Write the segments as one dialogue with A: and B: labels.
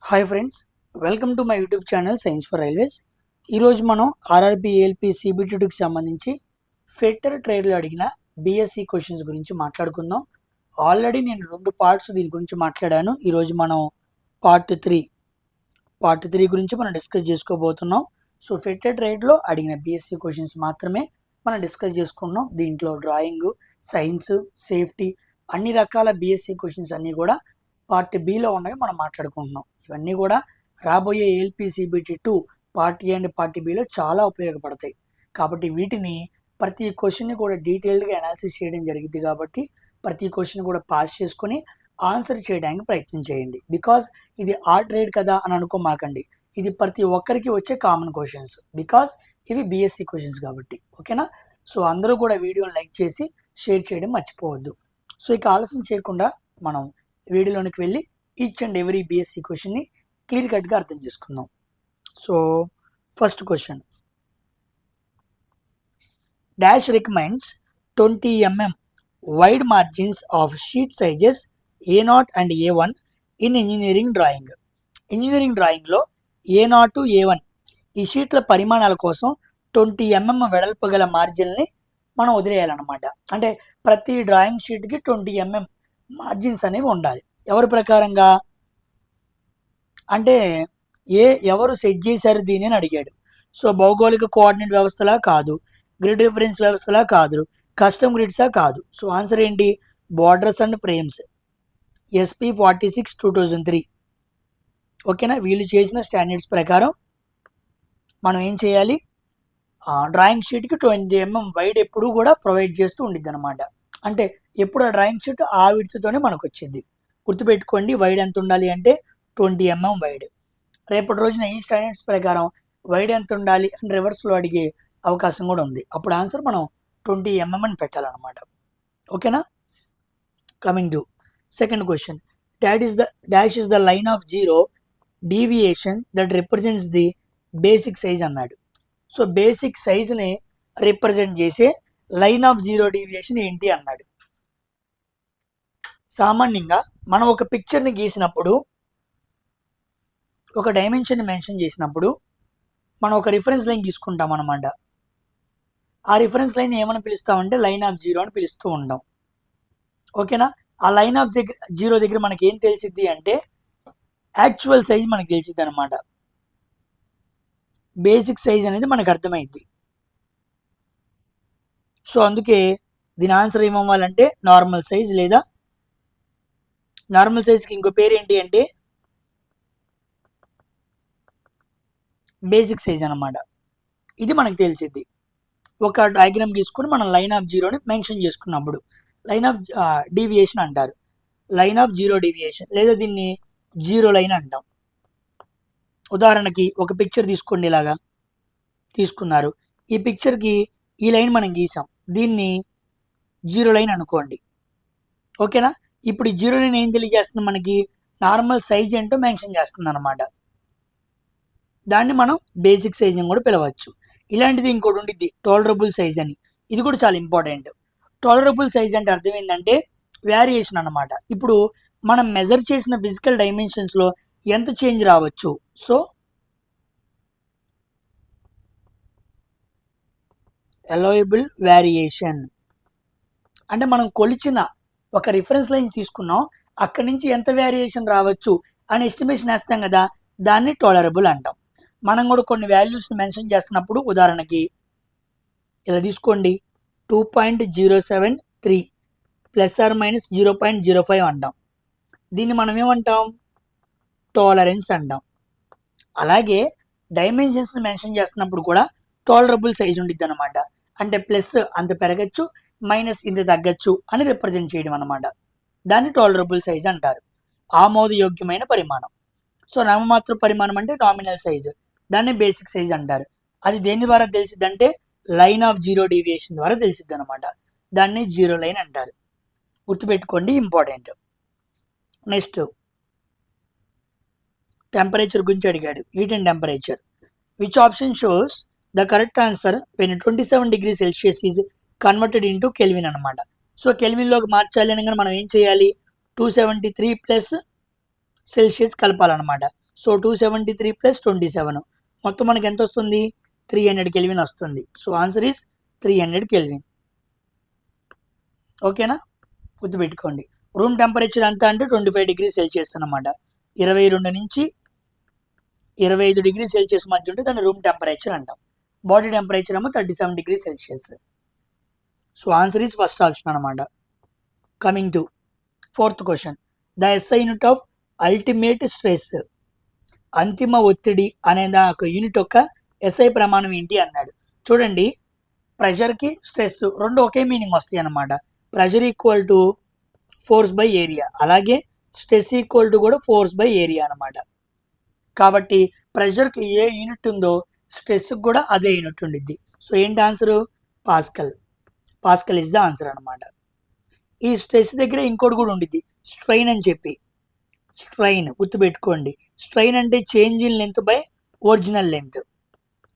A: Hi friends, welcome to my YouTube channel science for railways. ఈరోజు మనం RRB ALP సిబిటి2కి సంబంధించి ఫెటర్ ట్రేడ్లో అడిగిన బిఎస్సి క్వశ్చన్స్ గురించి మాట్లాడుకుందాం. ఆల్రెడీ నేను 2 పార్ట్స్ దీని గురించి మాట్లాడాను. ఈరోజు మనం పార్ట్ త్రీ గురించి మనం డిస్కస్ చేసుకోబోతున్నాం. సో ఫెటర్ ట్రేడ్లో అడిగిన బిఎస్సి క్వశ్చన్స్ మాత్రమే మనం డిస్కస్ చేసుకుంటున్నాం. దీంట్లో డ్రాయింగ్, సైన్స్, సేఫ్టీ అన్ని రకాల బిఎస్సి క్వశ్చన్స్ అన్నీ కూడా పార్ట్ బిలో ఉన్నవి మనం మాట్లాడుకుంటున్నాం. ఇవన్నీ కూడా రాబోయే ALP CBT two part A and part బిలో చాలా ఉపయోగపడతాయి. కాబట్టి వీటిని ప్రతి క్వశ్చన్ని కూడా డీటెయిల్డ్గా అనాలిసిస్ చేయడం జరిగింది. కాబట్టి ప్రతి క్వశ్చన్ కూడా పాస్ చేసుకొని ఆన్సర్ చేయడానికి ప్రయత్నం చేయండి. బికాజ్ ఇది ఆ ట్రేడ్ కదా అని అనుకోమాకండి. ఇది ప్రతి ఒక్కరికి వచ్చే కామన్ క్వశ్చన్స్. బికాజ్ ఇవి బిఎస్సి క్వశ్చన్స్ కాబట్టి. ఓకేనా? సో అందరూ కూడా వీడియోని లైక్ చేసి షేర్ చేయడం మర్చిపోవద్దు. సో ఇక ఆలస్యం చేయకుండా మనం వీడియోలోనికి వెళ్ళి ఈచ్ అండ్ ఎవ్రీ బిఎస్సి క్వశ్చన్ని క్లియర్ కట్గా అర్థం చేసుకుందాం. So first question, dash recommends 20 mm wide margins of sheet sizes A0 and A1 in engineering drawing. Engineering డ్రాయింగ్లో A0, A1 ఈ షీట్ల పరిమాణాల కోసం 20 mm వెడల్పు గల మార్జిన్ని మనం వదిలేయాలన్నమాట. అంటే ప్రతి డ్రాయింగ్ షీట్కి 20 mm మార్జిన్స్ అనేవి ఉండాలి. ఎవరి ప్రకారంగా అంటే ఎవరు సెట్ చేశారు దీని అని అడిగాడు. సో భౌగోళిక కోఆర్డినేట్ వ్యవస్థలా కాదు, గ్రిడ్ రిఫరెన్స్ వ్యవస్థలా కాదు, కస్టమ్ గ్రిడ్సా కాదు. సో ఆన్సర్ ఏంటి? Borders and frames, SP 46 2003. ఓకేనా? వీళ్ళు చేసిన స్టాండర్డ్స్ ప్రకారం మనం ఏం చేయాలి? డ్రాయింగ్ షీట్కి 20 mm వైడ్ ఎప్పుడు కూడా ప్రొవైడ్ చేస్తూ ఉండిద్ది అనమాట. అంటే ఎప్పుడు ఆ డ్రాయింగ్ షీట్ ఆ విడ్త్తోనే మనకు వచ్చింది. గుర్తుపెట్టుకోండి, వైడ్ ఎంత ఉండాలి అంటే 20 mm వైడ్. రేపటి రోజున ఈ స్టాండర్డ్స్ ప్రకారం వైడ్ ఎంత ఉండాలి అని రివర్స్లో అడిగే అవకాశం కూడా ఉంది. అప్పుడు ఆన్సర్ మనం 20 mm అని పెట్టాలన్నమాట. ఓకేనా? Coming to second question, dash is the line of zero deviation that represents the basic size అన్నాడు. సో బేసిక్ సైజ్ని రిప్రజెంట్ చేసే లైన్ ఆఫ్ జీరో డీవియేషన్ ఏంటి అన్నాడు. సామాన్యంగా మనం ఒక పిక్చర్ని గీసినప్పుడు, ఒక డైమెన్షన్ని మెన్షన్ చేసినప్పుడు మనం ఒక రిఫరెన్స్ లైన్ తీసుకుంటాం అన్నమాట. ఆ రిఫరెన్స్ లైన్ ఏమని పిలుస్తామంటే లైన్ ఆఫ్ జీరో అని పిలుస్తూ ఉంటాం. ఓకేనా? ఆ లైన్ ఆఫ్ జీరో దగ్గర మనకి ఏం తెలిసిద్ది అంటే యాక్చువల్ సైజ్ మనకు తెలిసిద్ది అనమాట. బేసిక్ సైజ్ అనేది మనకు అర్థమైద్ది. సో అందుకే దీని ఆన్సర్ ఏమవ్వాలంటే నార్మల్ సైజ్, లేదా నార్మల్ సైజ్కి ఇంకో పేరు ఏంటి అంటే బేసిక్ సైజ్ అనమాట. ఇది మనకు తెలిసిద్ది. ఒక డయాగ్రామ్ గీసుకొని మనం లైన్ ఆఫ్ జీరోని మెన్షన్ చేసుకున్నప్పుడు లైన్ ఆఫ్ డీవియేషన్ అంటారు. లైన్ ఆఫ్ జీరో డీవియేషన్, లేదా దీన్ని జీరో లైన్ అంటాం. ఉదాహరణకి ఒక పిక్చర్ తీసుకోండి, ఇలాగా తీసుకున్నారు. ఈ పిక్చర్కి ఈ లైన్ మనం గీసాం, దీన్ని జీరో లైన్ అనుకోండి. ఓకేనా? ఇప్పుడు ఈ జీరో లైన్ ఏం తెలియజేస్తుంది? మనకి నార్మల్ సైజ్ ఏంటో మెన్షన్ చేస్తుంది అనమాట. దాన్ని మనం బేసిక్ సైజ్ అని కూడా పిలవచ్చు. ఇలాంటిది ఇంకోటి ఉండిద్ది, టాలరబుల్ సైజ్ అని. ఇది కూడా చాలా ఇంపార్టెంట్. టాలరబుల్ సైజ్ అంటే అర్థం ఏంటంటే వేరియేషన్ అనమాట. ఇప్పుడు మనం మెజర్ చేసిన ఫిజికల్ డైమెన్షన్స్లో ఎంత చేంజ్ రావచ్చు. సో అలౌయబుల్ వేరియేషన్ అంటే మనం కొలిచిన ఒక రిఫరెన్స్ లైన్ తీసుకున్నాం, అక్కడి నుంచి ఎంత వేరియేషన్ రావచ్చు అని ఎస్టిమేషన్ వేస్తాం కదా, దాన్ని టాలరబుల్ అంటాం. మనం కూడా కొన్ని వాల్యూస్ని మెన్షన్ చేస్తున్నప్పుడు, ఉదాహరణకి ఇలా తీసుకోండి, 2.073 ± 0.05 అంటాం. దీన్ని మనం ఏమంటాం? టాలరెన్స్ అంటాం. అలాగే డైమెన్షన్స్ని మెన్షన్ చేస్తున్నప్పుడు కూడా టాలరబుల్ సైజ్ ఉండిద్ది అనమాట. అంటే ప్లస్ అంత పెరగచ్చు, మైనస్ ఇంత తగ్గచ్చు అని రిప్రజెంట్ చేయడం అనమాట. దాన్ని టాలరబుల్ సైజ్ అంటారు. ఆమోదయోగ్యమైన పరిమాణం. సో నామమాత్ర పరిమాణం అంటే నామినల్ సైజు, దాన్ని బేసిక్ సైజ్ అంటారు. అది దేని ద్వారా తెలిసిద్ది అంటే లైన్ ఆఫ్ జీరో డీవియేషన్ ద్వారా తెలిసిద్ది అనమాట. దాన్ని జీరో లైన్ అంటారు. గుర్తుపెట్టుకోండి, ఇంపార్టెంట్. నెక్స్ట్ టెంపరేచర్ గురించి అడిగాడు. Heat and temperature. Which option shows the correct answer when 27 degrees Celsius is converted into kelvin అనమాట. సో కెల్విన్లోకి మార్చాలి అనగానే మనం ఏం చేయాలి? 273 + సెల్సియస్ కలపాలన్నమాట. సో 273 ప్లస్ 27 మొత్తం మనకి ఎంత వస్తుంది? 300 కెల్విన్ వస్తుంది. So answer is 300 kelvin. ఓకేనా, గుర్తుపెట్టుకోండి. రూమ్ టెంపరేచర్ ఎంత అంటే 25 డిగ్రీ సెల్సియస్ అనమాట. 22 నుంచి 25 డిగ్రీ సెల్సియస్ మధ్య ఉంటే దాన్ని రూమ్ టెంపరేచర్ అంటాం. బాడీ టెంపరేచర్ ఏమో 37 degree Celsius. So answer is first option అనమాట. Coming to fourth question. The SI unit of ultimate stress, అంతిమ ఒత్తిడి అనే ఒక యూనిట్ యొక్క ఎస్ఐ ప్రమాణం ఏంటి అన్నాడు. చూడండి, ప్రెషర్కి స్ట్రెస్ రెండు ఒకే మీనింగ్ వస్తాయి అన్నమాట. Pressure equal to force by area, అలాగే స్ట్రెస్ ఈక్వల్ టు కూడా ఫోర్స్ బై ఏరియా అనమాట. కాబట్టి ప్రెషర్కి ఏ యూనిట్ ఉందో స్ట్రెస్కి కూడా అదే యూనిట్ ఉండిద్ది. సో ఏంటి answer? Pascal. Pascal is the answer అనమాట. ఈ స్ట్రెస్ దగ్గర ఇంకోటి కూడా ఉండిద్ది, స్ట్రెయిన్ అని చెప్పి. స్ట్రెయిన్ గుర్తుపెట్టుకోండి. స్ట్రెయిన్ అంటే change in length by original length.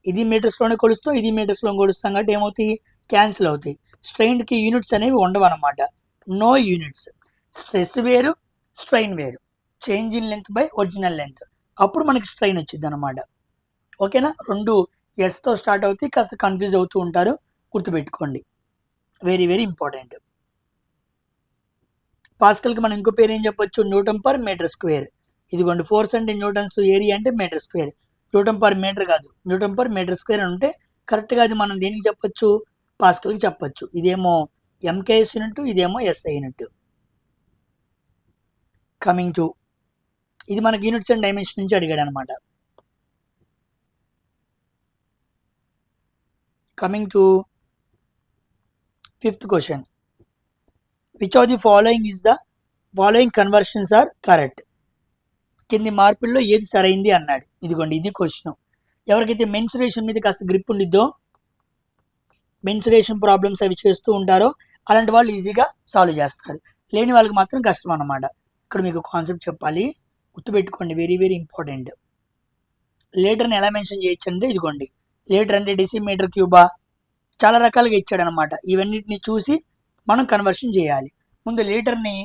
A: ఇది మీటర్స్లోనే కొలుస్తాం, ఇది మీటర్స్లో కొలుస్తాం కాబట్టి ఏమవుతాయి? క్యాన్సిల్ అవుతాయి. స్ట్రెయిన్కి యూనిట్స్ అనేవి ఉండవు అనమాట. No units. స్ట్రెస్ వేరు, స్ట్రెయిన్ వేరు. Change in length by original length, అప్పుడు మనకి స్ట్రెయిన్ వచ్చింది అనమాట. ఓకేనా, రెండు ఎస్తో స్టార్ట్ అవుతాయి, కాస్త కన్ఫ్యూజ్ అవుతూ ఉంటారు, గుర్తుపెట్టుకోండి. Very very important. పాస్కల్కి మనం ఇంకో పేరు ఏం చెప్పొచ్చు? Newton per metre square. ఇదిగోండి, ఫోర్స్ అంటే న్యూటన్స్, ఏరియా అంటే metre square. Newton per metre కాదు, న్యూటన్ పర్ మీటర్ స్క్వేర్ అంటే కరెక్ట్గా అది మనం దేనికి చెప్పొచ్చు? పాస్కల్కి చెప్పొచ్చు. ఇదేమో ఎంకేఎస్ యూనిట్, ఇదేమో ఎస్ఐ యూనిట్. కమింగ్ టు, ఇది మనకి యూనిట్స్ అండ్ డైమెన్షన్ నుంచి అడిగాడు అనమాట. Coming to fifth question. Which of the following is the following conversions are correct? కింది మార్పుల్లో ఏది సరైంది అన్నాడు. ఇదిగోండి, ఇది క్వశ్చన్. ఎవరికైతే మెన్సురేషన్ మీద కాస్త గ్రిప్ ఉండిద్దో, మెన్సురేషన్ ప్రాబ్లమ్స్ అవి చేస్తూ ఉంటారో అలాంటి వాళ్ళు ఈజీగా సాల్వ్ చేస్తారు. లేని వాళ్ళకి మాత్రం కష్టం అన్నమాట. ఇక్కడ మీకు కాన్సెప్ట్ చెప్పాలి, గుర్తుపెట్టుకోండి, వెరీ వెరీ ఇంపార్టెంట్. లీటర్ని ఎలా మెన్షన్ చేయొచ్చు అంటే, ఇదిగోండి, లీటర్ అంటే డెసిమీటర్ క్యూబా, చాలా రకాలుగా ఇచ్చాడు అనమాట. ఇవన్నిటిని చూసి మనం కన్వర్షన్ చేయాలి. ముందు లీటర్ని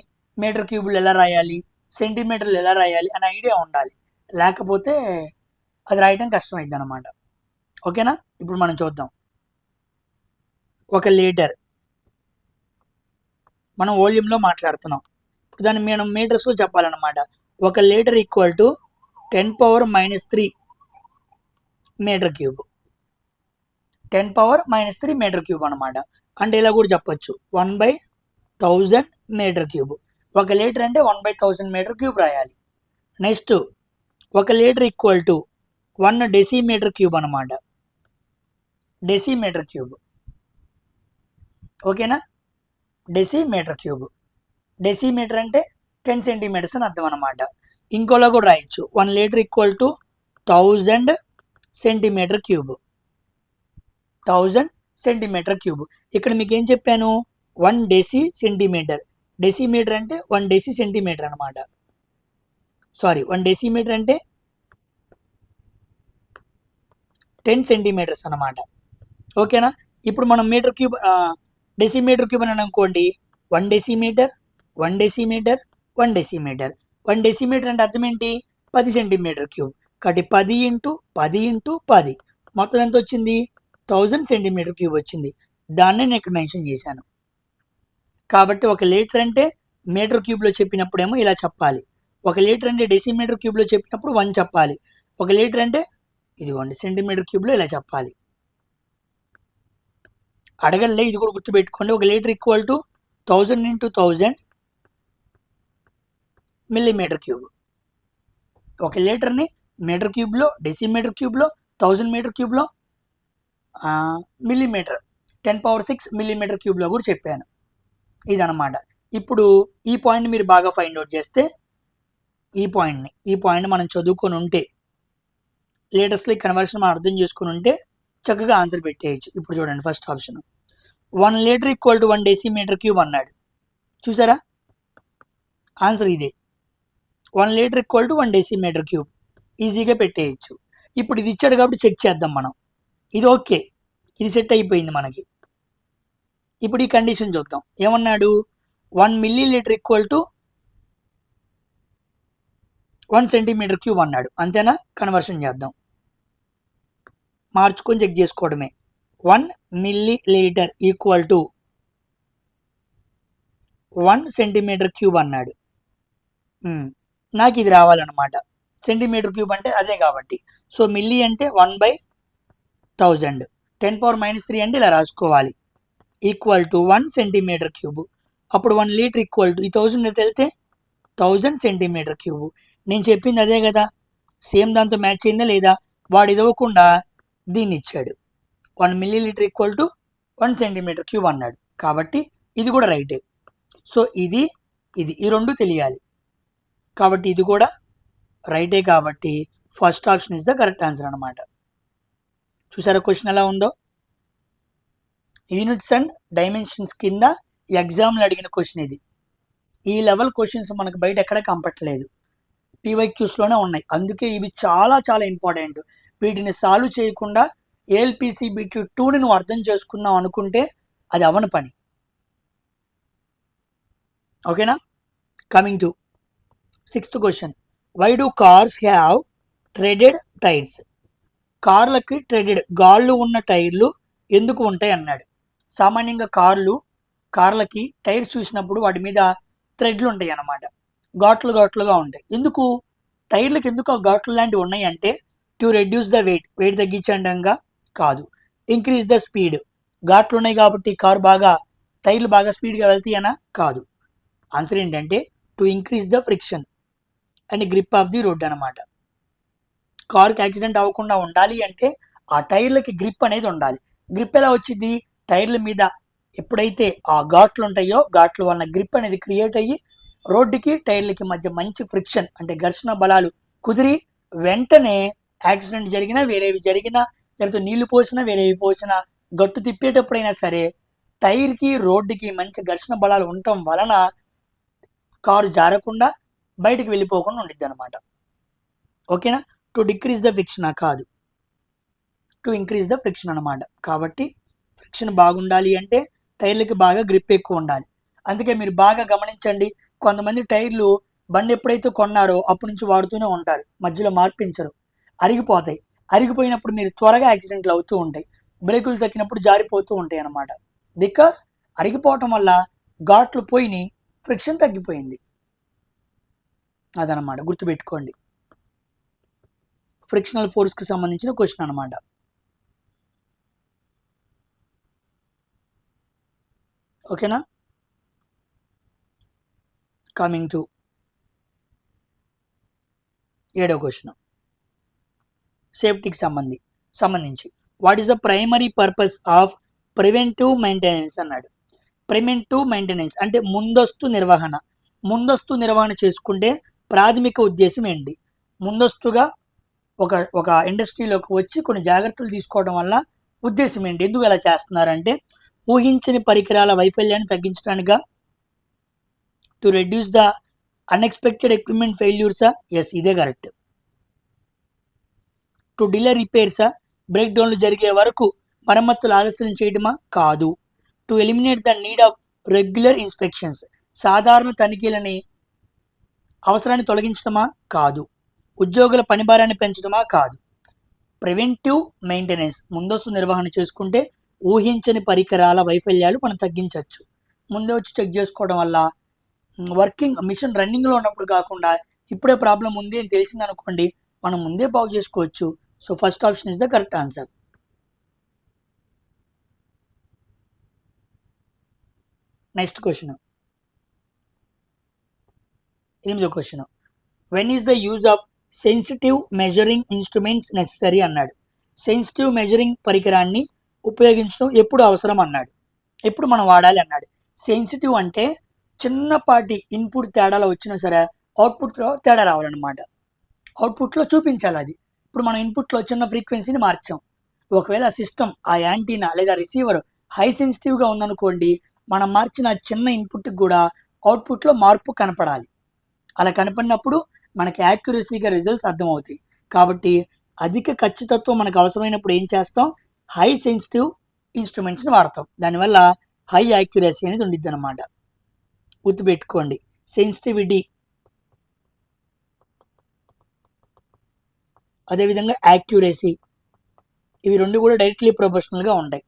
A: మీటర్ క్యూబులు ఎలా రాయాలి, సెంటీమీటర్లు ఎలా రాయాలి అనే ఐడియా ఉండాలి, లేకపోతే అది రాయటం కష్టమైంది అనమాట. ఓకేనా, ఇప్పుడు మనం చూద్దాం. ఒక లీటర్ మనం వాల్యూమ్లో మాట్లాడుతున్నాం, ఇప్పుడు దాన్ని మనం మీటర్స్లో చెప్పాలన్నమాట. ఒక litre equal to 10⁻³ metre cube. 10⁻³ metre cube అనమాట. అంటే ఇలా కూడా చెప్పొచ్చు, 1/1000 మీటర్ క్యూబ్. ఒక లీటర్ అంటే 1/1000 మీటర్ క్యూబ్ రాయాలి. నెక్స్ట్, ఒక litre equal to 1 decimetre cube అనమాట. Decimetre cube. ఓకేనా, డెసిమీటర్ క్యూబ్. డెసిమీటర్ అంటే 10 సెంటీమీటర్స్ అని అర్థం అనమాట. ఇంకోలా కూడా రాయొచ్చు, 1 litre equal to 1000 centimetre cube. 1000 centimetre cube. ఇక్కడ మీకు ఏం చెప్పాను? 1 డెసి సెంటీమీటర్. డెసిమీటర్ అంటే 1 డెసి సెంటీమీటర్ అనమాట. సారీ, 1 డెసిమీటర్ అంటే 10 సెంటీమీటర్స్ అనమాట. ఓకేనా, ఇప్పుడు మనం మీటర్ క్యూబ్, డెసిమీటర్ క్యూబ్ అని అనుకోండి, 1 డెసిమీటర్, 1 డెసిమీటర్, 1 డెసిమీటర్. 1 డెసిమీటర్ అంటే అర్థం ఏంటి? 10 సెంటీమీటర్ క్యూబ్. కాబట్టి 10 × 10 × 10 మొత్తం ఎంత వచ్చింది? 1000 సెంటీమీటర్ క్యూబ్ వచ్చింది. దాన్నే నేను ఇక్కడ మెన్షన్ చేశాను. కాబట్టి ఒక లీటర్ అంటే మీటర్ క్యూబ్లో చెప్పినప్పుడేమో ఇలా చెప్పాలి, ఒక లీటర్ అంటే డెసిమీటర్ క్యూబ్లో చెప్పినప్పుడు 1 చెప్పాలి, ఒక లీటర్ అంటే ఇదిగోండి సెంటీమీటర్ క్యూబ్లో ఇలా చెప్పాలి. అడగలే, ఇది కూడా గుర్తుపెట్టుకోండి. ఒక litre equal to 1000 × 1000 millimetre cube. ఒక లీటర్ని మీటర్ క్యూబ్లో, డెసిమీటర్ క్యూబ్లో, 1000 మీటర్ క్యూబ్లో, మిల్లీమీటర్ 10⁻6 మిల్లీమీటర్ క్యూబ్లో కూడా చెప్పాను. ఇదనమాట. ఇప్పుడు ఈ పాయింట్ మీరు బాగా ఫైండ్ అవుట్ చేస్తే, ఈ పాయింట్ మనం చదువుకొని ఉంటే, లేటెస్ట్లో ఈ కన్వర్షన్ మనం అర్థం చేసుకుని ఉంటే చక్కగా ఆన్సర్ పెట్టేయచ్చు. ఇప్పుడు చూడండి, first option 1 litre equal to 1 decimetre cube అన్నాడు. చూసారా, ఆన్సర్ ఇదే. 1 litre equal to 1 decimetre cube, ఈజీగా పెట్టేయచ్చు. ఇప్పుడు ఇది ఇచ్చాడు కాబట్టి చెక్ చేద్దాం మనం. ఇది ఓకే, ఇది సెట్ అయిపోయింది మనకి. ఇప్పుడు ఈ కండిషన్ చూద్దాం. ఏమన్నాడు? 1 millilitre equal to 1 centimetre cube అన్నాడు, అంతేనా? కన్వర్షన్ చేద్దాం, మార్చుకొని చెక్ చేసుకోవడమే. 1 millilitre equal to 1 centimetre cube అన్నాడు. నాకు ఇది రావాలన్నమాట. సెంటీమీటర్ క్యూబ్ అంటే అదే కాబట్టి, సో మిల్లీ అంటే 1/1000, 10⁻³ అంటే ఇలా రాసుకోవాలి, ఈక్వల్ టు 1 సెంటీమీటర్ క్యూబ్. అప్పుడు 1 లీటర్ ఈక్వల్ టు ఈ 1000 ఎట్ వెళ్తే 1000 సెంటీమీటర్ క్యూబ్. నేను చెప్పింది అదే కదా, సేమ్ దాంతో మ్యాచ్ అయిందా లేదా? వాడు ఇవ్వకుండా దీన్ని ఇచ్చాడు, 1 millilitre equal to 1 centimetre cube అన్నాడు, కాబట్టి ఇది కూడా రైటే. సో ఇది ఈ రెండు తెలియాలి, కాబట్టి ఇది కూడా రైటే, కాబట్టి first option is the correct answer అనమాట. చూసారా క్వశ్చన్ ఎలా ఉందో? యూనిట్స్ అండ్ డైమెన్షన్స్ కింద ఎగ్జామ్లో అడిగిన క్వశ్చన్ ఇది. ఈ లెవెల్ క్వశ్చన్స్ మనకు బయట ఎక్కడ కంపట్లేదు, పీవైక్యూస్లోనే ఉన్నాయి. అందుకే ఇవి చాలా చాలా ఇంపార్టెంట్. వీటిని సాల్వ్ చేయకుండా ALPCBT2ని నువ్వు అర్థం చేసుకుందాం అనుకుంటే అది అవని పని. ఓకేనా? Coming to 6th question. Why do cars have treaded tyres? కార్లకి ట్రెడెడ్ గాళ్ళు ఉన్న టైర్లు ఎందుకు ఉంటాయి అన్నాడు. సామాన్యంగా కార్లకి టైర్స్ చూసినప్పుడు వాటి మీద థ్రెడ్లు ఉంటాయి అన్నమాట, ఘాట్లుగా ఉంటాయి. ఎందుకు టైర్లకు ఎందుకు ఆ ఘాట్లు లాంటివి ఉన్నాయి అంటే, టు రెడ్యూస్ ద వెయిట్ తగ్గించడంగా కాదు, ఇంక్రీజ్ ద స్పీడ్. ఘాట్లు ఉన్నాయి కాబట్టి టైర్లు బాగా స్పీడ్గా వెళ్తాయనా? కాదు. ఆన్సర్ ఏంటంటే to increase the friction and grip of the road అనమాట. కారుకి యాక్సిడెంట్ అవ్వకుండా ఉండాలి అంటే ఆ టైర్లకి గ్రిప్ అనేది ఉండాలి. గ్రిప్ ఎలా వచ్చింది? టైర్ల మీద ఎప్పుడైతే ఆ ఘాట్లు ఉంటాయో ఘాట్ల వలన గ్రిప్ అనేది క్రియేట్ అయ్యి రోడ్డుకి టైర్లకి మధ్య మంచి ఫ్రిక్షన్ అంటే ఘర్షణ బలాలు కుదిరి వెంటనే యాక్సిడెంట్ జరిగినా, వేరేవి జరిగినా, లేకపోతే నీళ్లు పోసినా, వేరేవి పోసినా, గట్టు తిప్పేటప్పుడైనా సరే టైర్కి రోడ్డుకి మంచి ఘర్షణ బలాలు ఉండటం వలన కారు జారకుండా బయటకు వెళ్ళిపోకుండా ఉండిద్ది అనమాట. ఓకేనా? టు డిక్రీజ్ ద ఫ్రిక్షన్ కాదు, టు ఇంక్రీజ్ ద ఫ్రిక్షన్ అనమాట. కాబట్టి ఫ్రిక్షన్ బాగుండాలి అంటే టైర్లకి బాగా గ్రిప్ ఎక్కువ ఉండాలి. అందుకే మీరు బాగా గమనించండి, కొంతమంది టైర్లు బండి ఎప్పుడైతే కొన్నారో అప్పటి నుంచి వాడుతూనే ఉంటారు, మధ్యలో మార్పించరు, అరిగిపోతాయి. అరిగిపోయినప్పుడు మీరు త్వరగా యాక్సిడెంట్లు అవుతూ ఉంటాయి, బ్రేకులు తక్కినప్పుడు జారిపోతూ ఉంటాయి అన్నమాట. బికాస్ అరిగిపోవటం వల్ల ఘాట్లు పోయి ఫ్రిక్షన్ తగ్గిపోయింది. అదనమాట, గుర్తుపెట్టుకోండి. ఫ్రిక్షనల్ ఫోర్స్కి సంబంధించిన క్వశ్చన్ అనమాట. ఓకేనా? కమింగ్ టు 7వ క్వశ్చన్, సేఫ్టీకి సంబంధించి what is the primary purpose of preventive maintenance అన్నాడు. ప్రివెంటివ్ మెయింటెనెన్స్ అంటే ముందస్తు నిర్వహణ చేసుకుంటే ప్రాథమిక ఉద్దేశం ఏంటి? ముందస్తుగా ఒక ఇండస్ట్రీలోకి వచ్చి కొన్ని జాగ్రత్తలు తీసుకోవడం వల్ల ఉద్దేశం ఏంటి? ఎందుకు అలా చేస్తున్నారంటే ఊహించని పరికరాల వైఫల్యాన్ని తగ్గించడానికా? To reduce the unexpected equipment ఫెయిల్యూర్సా? ఎస్, ఇదే కరెక్ట్. టు డిలే రిపేర్సా? బ్రేక్ డౌన్లు జరిగే వరకు మరమ్మతులు ఆలస్యం చేయడమా? కాదు. To eliminate the need of regular inspections, సాధారణ తనిఖీలని అవసరాన్ని తొలగించడమా? కాదు. ఉద్యోగుల పనిభారాన్ని పెంచడమా? కాదు. ప్రివెంటివ్ మెయింటెనెన్స్, ముందస్తు నిర్వహణ చేసుకుంటే ఊహించని పరికరాల వైఫల్యాలు మనం తగ్గించవచ్చు. ముందే వచ్చి చెక్ చేసుకోవడం వల్ల మిషన్ రన్నింగ్లో ఉన్నప్పుడు కాకుండా ఇప్పుడే ప్రాబ్లం ఉంది అని తెలిసింది అనుకోండి, మనం ముందే బాగు చేసుకోవచ్చు. So first option is the correct answer. Next question, 8వ question. When is the use of sensitive measuring instruments necessary అన్నాడు. సెన్సిటివ్ మెజరింగ్ పరికరాన్ని ఉపయోగించడం ఎప్పుడు అవసరం అన్నాడు, ఎప్పుడు మనం వాడాలి అన్నాడు. సెన్సిటివ్ అంటే చిన్నపాటి ఇన్పుట్ తేడాలో వచ్చినా సరే అవుట్పుట్లో తేడా రావాలన్నమాట, అవుట్పుట్లో చూపించాలి అది. ఇప్పుడు మనం ఇన్పుట్లో చిన్న ఫ్రీక్వెన్సీని మార్చాం, ఒకవేళ సిస్టమ్ ఆ యాంటీనా లేదా రిసీవర్ హై సెన్సిటివ్గా ఉందనుకోండి, మనం మార్చిన చిన్న ఇన్పుట్కి కూడా అవుట్పుట్లో మార్పు కనపడాలి. అలా కనపడినప్పుడు మనకి యాక్యురసీగా రిజల్ట్స్ అర్థమవుతాయి. కాబట్టి అధిక ఖచ్చితత్వం మనకు అవసరమైనప్పుడు ఏం చేస్తాం? హై సెన్సిటివ్ ఇన్స్ట్రుమెంట్స్ని వాడతాం. దానివల్ల హై యాక్యురసీ అనేది ఉండిద్ది అనమాట. గుర్తుపెట్టుకోండి, సెన్సిటివిటీ అదేవిధంగా యాక్యురసీ, ఇవి రెండు కూడా డైరెక్ట్లీ ప్రొపోర్షనల్గా ఉంటాయి.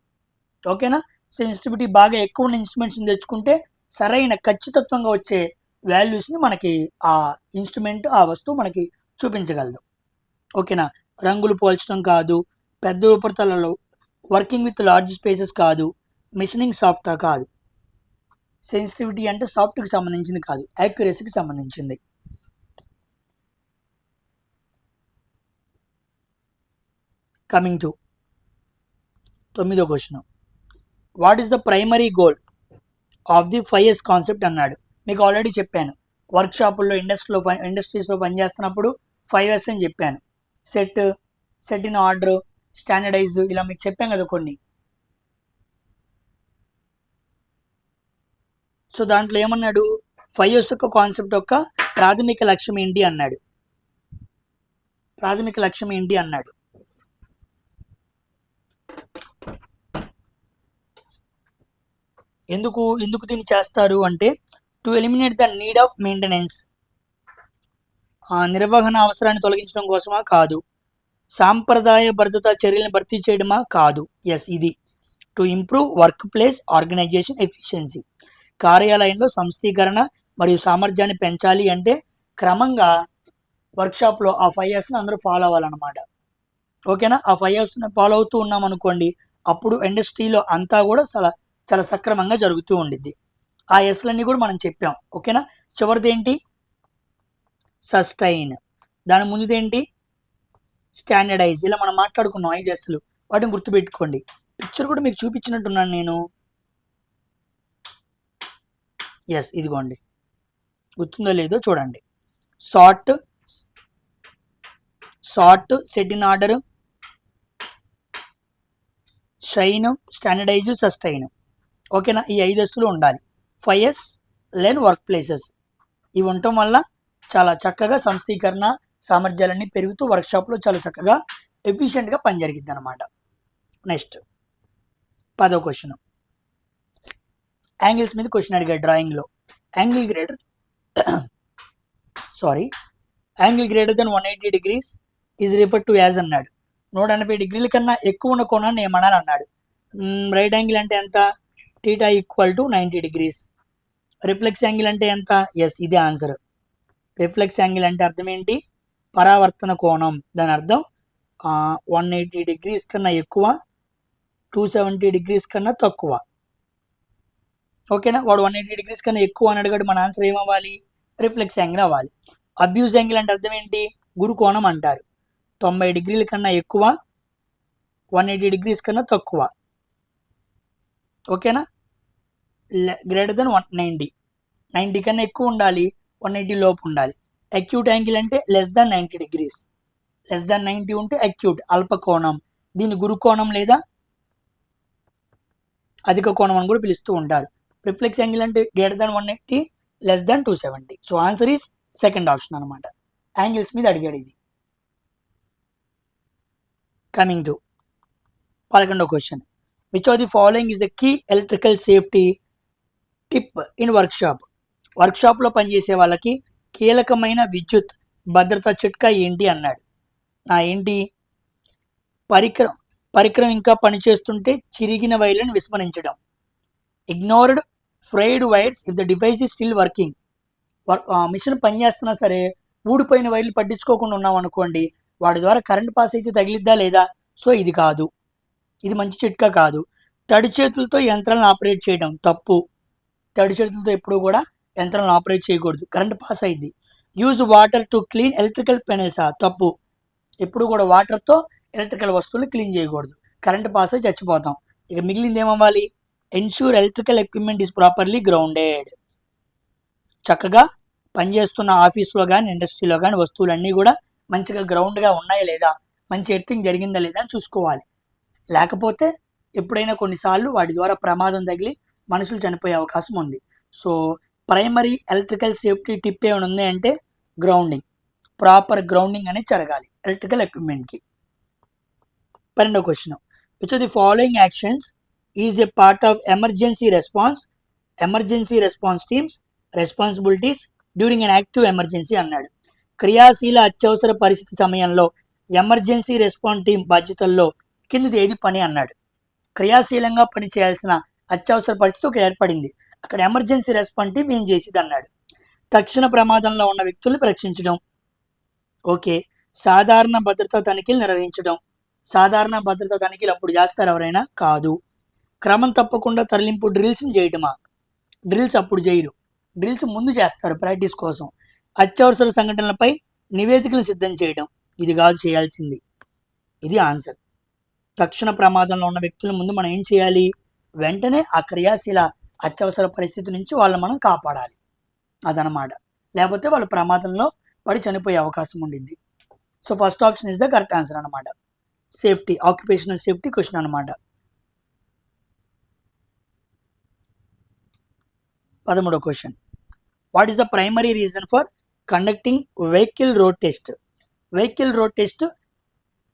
A: ఓకేనా. సెన్సిటివిటీ బాగా ఎక్కువ ఉన్న ఇన్స్ట్రుమెంట్స్ని తెచ్చుకుంటే సరైన ఖచ్చితత్వంగా వచ్చే వాల్యూస్ని మనకి ఆ ఇన్స్ట్రుమెంట్, ఆ వస్తువు మనకి చూపించగలదు. ఓకేనా. రంగులు పోల్చడం కాదు, పెద్ద ఉపరితలలో వర్కింగ్ విత్ లార్జ్ స్పేసెస్ కాదు, మిషనింగ్ సాఫ్ట్గా కాదు. సెన్సిటివిటీ అంటే సాఫ్ట్కి సంబంధించింది కాదు, యాక్యురసీకి సంబంధించింది. కమింగ్ టు 9వ question. What is the primary goal of the 5S concept అన్నాడు. మీకు ఆల్రెడీ చెప్పాను, వర్క్షాపుల్లో ఇండస్ట్రీస్లో పనిచేస్తున్నప్పుడు 5S అని చెప్పాను. సెట్ ఇన్ ఆర్డర్, స్టాండర్డైజ్, ఇలా మీకు చెప్పాను కదా కొన్ని. సో దాంట్లో ఏమన్నాడు, 5S యొక్క కాన్సెప్ట్ యొక్క ప్రాథమిక లక్ష్యం ఏంటి అన్నాడు. ఎందుకు దీన్ని చేస్తారు అంటే, to eliminate the need of maintenance, నిర్వహణ అవసరాన్ని తొలగించడం కోసమా కాదు, సాంప్రదాయ భద్రతా చర్యలను భర్తీ చేయడమా కాదు. ఎస్, ఇది to improve workplace organisation efficiency, కార్యాలయంలో సంస్థీకరణ మరియు సామర్థ్యాన్ని పెంచాలి అంటే క్రమంగా వర్క్షాప్లో ఆ 5Sని అందరూ ఫాలో అవ్వాలన్నమాట. ఓకేనా. ఆ 5Sని ఫాలో అవుతూ ఉన్నాం అనుకోండి, అప్పుడు ఇండస్ట్రీలో అంతా కూడా చాలా సక్రమంగా జరుగుతూ ఉండిద్ది. ఆ ఎస్లన్నీ కూడా మనం చెప్పాం. ఓకేనా. చివరిదేంటి, సస్టైన్. దాని ముందుదేంటి, స్టాండర్డైజ్. ఇలా మనం మాట్లాడుకున్నాం 5 Sలు, వాటిని గుర్తుపెట్టుకోండి. పిక్చర్ కూడా మీకు చూపించినట్టున్నాను నేను. ఎస్, ఇదిగోండి, గుర్తుందో లేదో చూడండి. Sort, set in order, shine, standardise, sustain. ఓకేనా. ఈ 5 Sలు ఉండాలి. 5S లెన్ వర్క్ ప్లేసెస్, ఇవి ఉండటం వల్ల చాలా చక్కగా సంస్థీకరణ సామర్థ్యాలన్నీ పెరుగుతూ వర్క్షాప్లో చాలా చక్కగా ఎఫిషియెంట్గా పని జరిగిద్ది అనమాట. నెక్స్ట్ 10వ క్వశ్చన్. యాంగిల్స్ మీద క్వశ్చన్ అడిగాడు డ్రాయింగ్లో. Angle greater than 180 degrees is refer to as అన్నాడు. 180 డిగ్రీల కన్నా ఎక్కువ ఉన్న కోణాన్ని ఏమనాలి అన్నాడు. రైట్ యాంగిల్ అంటే ఎంత, θ = 90 degrees. రిఫ్లెక్స్ యాంగిల్ అంటే ఎంత, ఎస్, ఇదే ఆన్సర్. రిఫ్లెక్స్ యాంగిల్ అంటే అర్థం ఏంటి, పరావర్తన కోణం. దాని అర్థం 180 degrees కన్నా ఎక్కువ, 270 degrees కన్నా తక్కువ. ఓకేనా. వాడు 180 degrees కన్నా ఎక్కువ అని అడిగాడు, మన ఆన్సర్ ఏమవ్వాలి, రిఫ్లెక్స్ యాంగిల్ అవ్వాలి. అబ్యూజ్ యాంగిల్ అంటే అర్థం ఏంటి, గురు కోణం అంటారు. 90 degrees కన్నా ఎక్కువ, 180 degrees కన్నా తక్కువ. ఓకేనా. గ్రేటర్ దెన్ 90 కన్నా ఎక్కువ ఉండాలి, 180 లోపు ఉండాలి. అక్యూట్ యాంగిల్ అంటే less than 90 degrees. Less than 90 ఉంటే అక్యూట్, అల్ప కోణం. దీన్ని గురు కోణం లేదా అధిక కోణం అని కూడా పిలుస్తూ ఉంటారు. రిఫ్లెక్స్ యాంగిల్ అంటే greater than 180, less than 270. So answer is second option అనమాట. యాంగిల్స్ మీద అడిగాడు ఇది. కమింగ్ టు 11వ question. Which of the following is a key electrical safety tip in workshop. వర్క్షాప్లో పనిచేసే వాళ్ళకి కీలకమైన విద్యుత్ భద్రతా చిట్కా ఏంటి అన్నాడు. ఏంటి, పరికరం ఇంకా పనిచేస్తుంటే చిరిగిన వైర్లను విస్మరించడం. Ignored frayed wires if the device is still working. Machine పనిచేస్తున్నా సరే ఊడిపోయిన వైర్లు పట్టించుకోకుండా ఉన్నాం అనుకోండి, వాటి ద్వారా కరెంట్ పాస్ అయితే తగిలిద్దా లేదా. సో ఇది కాదు, ఇది మంచి చిట్కా కాదు. తడి చేతులతో యంత్రాలను ఆపరేట్ చేయడం తప్పు. తడి చేతులతో ఎప్పుడు కూడా యంత్రాలను ఆపరేట్ చేయకూడదు, కరెంట్ పాస్ అయింది. Use water to clean electrical panels తప్పు. ఎప్పుడు కూడా వాటర్తో ఎలక్ట్రికల్ వస్తువులు క్లీన్ చేయకూడదు, కరెంట్ పాస్ అయి చచ్చిపోతాం. ఇక మిగిలింది ఏమవ్వాలి, ensure electrical equipment is properly grounded. చక్కగా పనిచేస్తున్న ఆఫీస్లో కానీ ఇండస్ట్రీలో కానీ వస్తువులన్నీ కూడా మంచిగా గ్రౌండ్గా ఉన్నాయా లేదా, మంచి ఎర్తింగ్ జరిగిందా లేదా అని చూసుకోవాలి. లేకపోతే ఎప్పుడైనా కొన్నిసార్లు వాటి ద్వారా ప్రమాదం తగిలి మనుషులు చనిపోయే అవకాశం ఉంది. So primary electrical safety tip ఏమైనా ఉంది అంటే గ్రౌండింగ్, ప్రాపర్ గ్రౌండింగ్ అనేది జరగాలి ఎలక్ట్రికల్ ఎక్విప్మెంట్కి. 12వ question. Which of the following actions is a part of emergency response teams responsibilities during an active emergency అన్నాడు. క్రియాశీల అత్యవసర పరిస్థితి సమయంలో ఎమర్జెన్సీ రెస్పాన్స్ టీం బాధ్యతల్లో కిందది ఏది పని అన్నాడు. క్రియాశీలంగా పనిచేయాల్సిన అత్యవసర పరిస్థితి ఏర్పడింది, అక్కడ ఎమర్జెన్సీ రెస్పాన్స్ టీం ఏం చేసేది అన్నాడు. తక్షణ ప్రమాదంలో ఉన్న వ్యక్తుల్ని రక్షించడం. ఓకే. సాధారణ భద్రతా తనిఖీలు నిర్వహించడం. సాధారణ భద్రతా తనిఖీలు అప్పుడు చేస్తారు ఎవరైనా? కాదు. క్రమం తప్పకుండా తరలింపు డ్రిల్స్ని చేయటమా? డ్రిల్స్ అప్పుడు చేయరు, డ్రిల్స్ ముందు చేస్తారు ప్రాక్టీస్ కోసం. అత్యవసర సంఘటనలపై నివేదికలను సిద్ధం చేయడం, ఇది కాదు చేయాల్సింది. ఇది ఆన్సర్. తక్షణ ప్రమాదంలో ఉన్న వ్యక్తుల ముందు మనం ఏం చేయాలి? వెంటనే ఆ క్రియాశీల అత్యవసర పరిస్థితి నుంచి వాళ్ళని మనం కాపాడాలి, అదనమాట. లేకపోతే వాళ్ళు ప్రమాదంలో పడి చనిపోయే అవకాశం ఉండిద్ది. So first option is the correct answer అనమాట. సేఫ్టీ, ఆక్యుపేషనల్ సేఫ్టీ క్వశ్చన్ అనమాట. 13వ question. What is the primary reason for conducting vehicle road test? Vehicle road test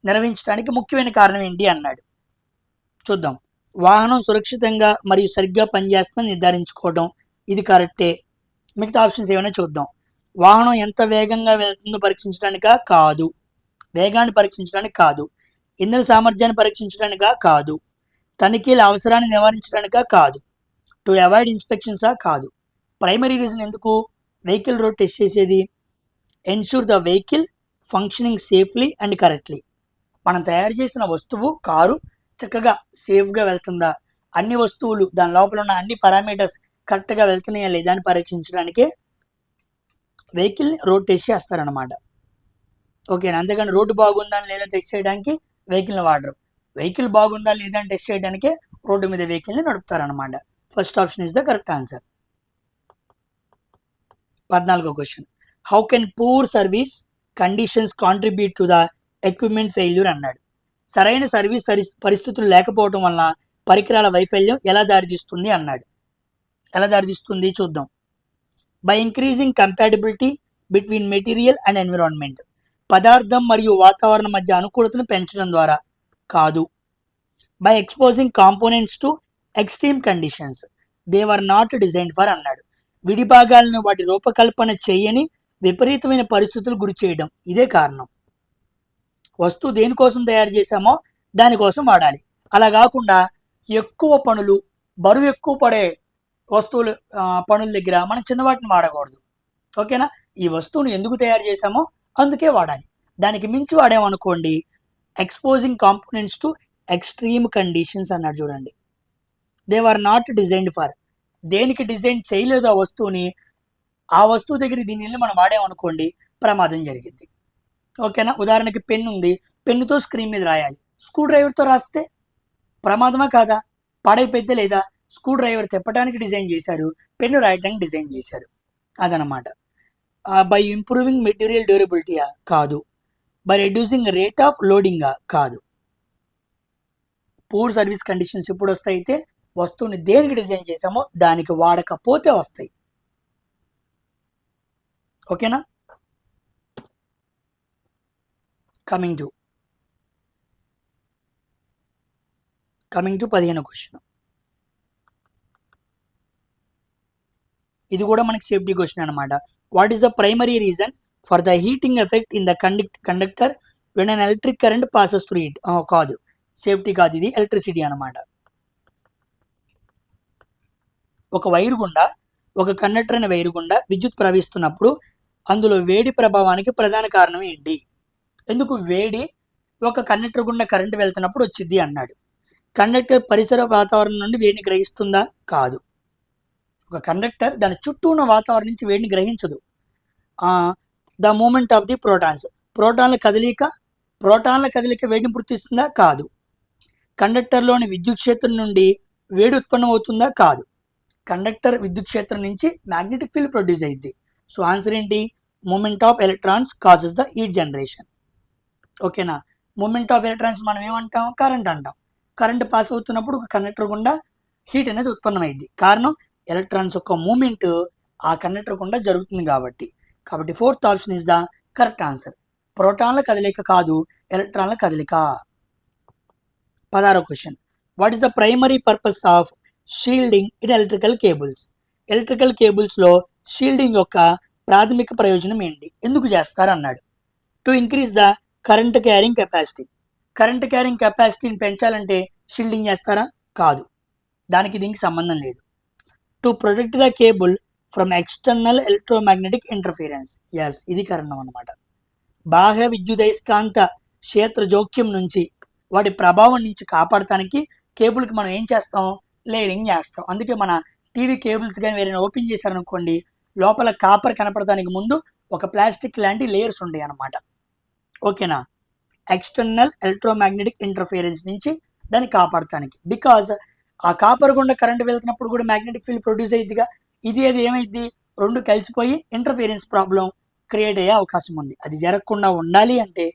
A: నిర్వహించడానికి ముఖ్యమైన కారణం ఏంటి అన్నాడు. చూద్దాం. వాహనం సురక్షితంగా మరియు సరిగ్గా పనిచేస్తుందని నిర్ధారించుకోవడం, ఇది కరెక్టే. మిగతా ఆప్షన్స్ ఏమైనా చూద్దాం. వాహనం ఎంత వేగంగా వెళ్తుందో పరీక్షించడానికా? కాదు. వేగాన్ని పరీక్షించడానికి కాదు. ఇంధన సామర్థ్యాన్ని పరీక్షించడానికా? కాదు. తనిఖీల అవసరాన్ని నివారించడానికా? కాదు. టు అవాయిడ్ ఇన్స్పెక్షన్సా? కాదు. ప్రైమరీ రీజన్ ఎందుకు వెహికల్ రోడ్ టెస్ట్ చేసేది? Ensure the vehicle functioning safely and correctly. మనం తయారు చేసిన వస్తువు, కారు చక్కగా సేఫ్గా వెళ్తుందా, అన్ని వస్తువులు దాని లోపల ఉన్న అన్ని పారామీటర్స్ కరెక్ట్గా వెళ్తున్నాయా లేదా అని పరీక్షించడానికే వెహికల్ని రోడ్ టెస్ట్ చేస్తారనమాట. ఓకేనా? అంతేగాని రోడ్డు బాగుందా లేదా టెస్ట్ చేయడానికి వెహికల్ని వాడరు. వెహికల్ బాగుందా లేదా అని టెస్ట్ చేయడానికే రోడ్డు మీద వెహికల్ని నడుపుతారనమాట. First option is the correct answer. 14వ question. How can poor service conditions contribute to the equipment failure అన్నాడు. సరైన సర్వీస్ పరిస్థితులు లేకపోవడం వల్ల పరికరాల వైఫల్యం ఎలా దారితీస్తుంది అన్నాడు. ఎలా దారితీస్తుంది చూద్దాం. By increasing compatibility between material and environment. పదార్థం మరియు వాతావరణం మధ్య అనుకూలతను పెంచడం ద్వారా. కాదు. By exposing components to extreme conditions they were not designed for అన్నాడు. విడిభాగాలను వాటి రూపకల్పన చేయని విపరీతమైన పరిస్థితులు గురి చేయడం, ఇదే కారణం. వస్తువు దేనికోసం తయారు చేశామో దానికోసం వాడాలి. అలా కాకుండా ఎక్కువ పనులు, బరువు ఎక్కువ పడే వస్తువులు పనుల దగ్గర మనం చిన్నవాటిని వాడకూడదు. ఓకేనా? ఈ వస్తువును ఎందుకు తయారు చేశామో అందుకే వాడాలి. దానికి మించి వాడామనుకోండి, exposing components to extreme conditions అన్నాడు. చూడండి. They are not designed for. దేనికి డిజైన్ చేయలేదు ఆ వస్తువుని, ఆ వస్తువు దగ్గర దీన్ని వెళ్ళి మనం వాడామనుకోండి ప్రమాదం జరిగింది. ఓకేనా? ఉదాహరణకి పెన్ను ఉంది, పెన్నుతో స్క్రీన్ మీద రాయాలి, స్క్రూ డ్రైవర్తో రాస్తే ప్రమాదమా కాదా? పాడైపోయితే లేదా? స్క్రూ డ్రైవర్ తిప్పడానికి డిజైన్ చేశారు, పెన్ను రాయడానికి డిజైన్ చేశారు, అదనమాట. బై ఇంప్రూవింగ్ మెటీరియల్ డ్యూరబిలిటీయా? కాదు. బై రెడ్యూసింగ్ రేట్ ఆఫ్ లోడింగా? కాదు. పూర్ సర్వీస్ కండిషన్స్ ఎప్పుడు వస్తాయి అయితే వస్తువుని దేనికి డిజైన్ చేసామో దానికి వాడకపోతే వస్తాయి. ఓకేనా? కమింగ్ టు 15వ క్వశ్చన్. ఇది కూడా మనకి సేఫ్టీ క్వశ్చన్ అనమాట. What is the primary reason for the heating effect in the conductor when an electric current passes through it? కాదు, సేఫ్టీ కాదు, ఇది ఎలక్ట్రిసిటీ అనమాట. ఒక వైరు గుండా, ఒక కండక్టర్ అనే వైరు గుండా విద్యుత్ ప్రవహిస్తున్నప్పుడు అందులో వేడి ప్రభావానికి ప్రధాన కారణం ఏంటి? ఎందుకు వేడి ఒక కండక్టర్ గుండా కరెంటు వెళ్తున్నప్పుడు వచ్చింది అన్నాడు. కండక్టర్ పరిసర వాతావరణం నుండి వేడిని గ్రహిస్తుందా? కాదు. ఒక కండక్టర్ దాని చుట్టూ ఉన్న వాతావరణం నుంచి వేడిని గ్రహించదు. The movement of the protons. ప్రోటాన్ల కదలిక వేడిని పుట్టిస్తుందా? కాదు. కండక్టర్లోని విద్యుత్ క్షేత్రం నుండి వేడి ఉత్పన్నం అవుతుందా? కాదు. కండక్టర్ విద్యుత్ క్షేత్రం నుంచి మ్యాగ్నెటిక్ ఫీల్డ్ ప్రొడ్యూస్ అయ్యింది. సో ఆన్సర్ ఏంటి? Moment of electrons causes the heat generation. ఓకేనా? మూమెంట్ ఆఫ్ ఎలక్ట్రాన్స్ మనం ఏమంటాం? కరెంట్ అంటాం. కరెంట్ పాస్ అవుతున్నప్పుడు ఒక కండక్టర్ గుండా హీట్ అనేది ఉత్పన్నమైంది. కారణం ఎలక్ట్రాన్స్ యొక్క మూమెంట్ ఆ కండక్టర్ గుండా జరుగుతుంది కాబట్టి. 4th option is the correct answer. ప్రోటాన్ల కదలిక కాదు, ఎలక్ట్రాన్ల కదలిక. 16వ question. What is the primary purpose of shielding in electrical cables? Electrical కేబుల్స్లో షీల్డింగ్ యొక్క ప్రాథమిక ప్రయోజనం ఏంటి? ఎందుకు చేస్తారు అన్నాడు. To increase the current carrying capacity. Current carrying కెపాసిటీని పెంచాలంటే షీల్డింగ్ చేస్తారా? కాదు, దానికి దీనికి సంబంధం లేదు. To protect the cable from external electromagnetic interference. Yes, ఇది కారణం అనమాట. బాహ్య విద్యుదయస్కాంత క్షేత్ర జోక్యం నుంచి, వాటి ప్రభావం నుంచి కాపాడటానికి కేబుల్కి మనం ఏం చేస్తాం? లేయరింగ్ చేస్తాం. అందుకే మన టీవీ కేబుల్స్ కానీ వేరే ఓపెన్ చేశారనుకోండి, లోపల కాపర్ కనపడటానికి ముందు ఒక ప్లాస్టిక్ లాంటి లేయర్స్ ఉంటాయి అన్నమాట. ఓకేనా? ఎక్స్టర్నల్ ఎలక్ట్రోమాగ్నెటిక్ ఇంటర్ఫిరెన్స్ నుంచి దాన్ని కాపాడటానికి. బికాజ్ ఆ కాపర్ గుండా కరెంట్ వెళ్తున్నప్పుడు కూడా మ్యాగ్నెటిక్ ఫీల్డ్ ప్రొడ్యూస్ అయ్యిద్దిగా. ఇది అది ఏమైద్ది? రెండు కలిసిపోయి ఇంటర్ఫిరెన్స్ ప్రాబ్లం క్రియేట్ అయ్యే అవకాశం ఉంది. అది జరగకుండా ఉండాలి అంటే